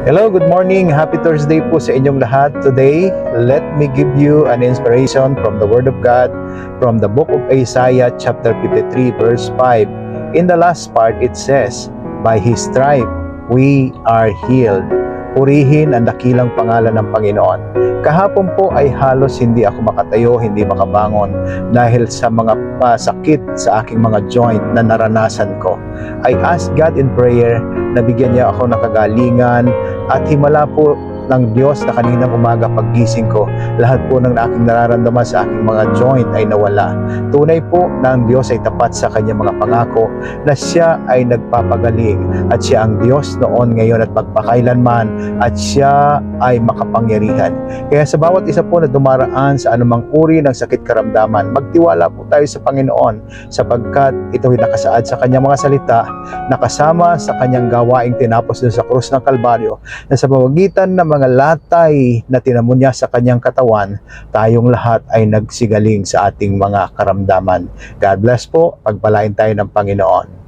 Hello, good morning. Happy Thursday po sa inyong lahat. Today, let me give you an inspiration from the Word of God from the book of Isaiah chapter 53 verse 5. In the last part, it says, "By His stripe, we are healed." Purihin ang dakilang pangalan ng Panginoon. Kahapon po ay halos hindi ako makatayo, hindi makabangon dahil sa mga pasakit sa aking mga joint na naranasan ko. I asked God in prayer na bigyan niya ako ng kagalingan at himala po ng Diyos na kaninang umaga paggising ko, lahat po ng aking nararamdaman sa aking mga joint ay nawala. Tunay po na ang Diyos ay tapat sa kanyang mga pangako na siya ay nagpapagaling at siya ang Diyos noon, ngayon at magpakailanman at siya ay makapangyarihan. Kaya sa bawat isa po na dumaraan sa anumang uri ng sakit karamdaman, magtiwala po tayo sa Panginoon sapagkat ito ay nakasaad sa kanyang mga salita, nakasama sa kanyang gawaing tinapos doon sa krus ng Kalbaryo, na sa pamamagitan ng mga latay na tinamo niya sa kanyang katawan, tayong lahat ay nagsigaling sa ating mga karamdaman. God bless po, pagpalain tayo ng Panginoon.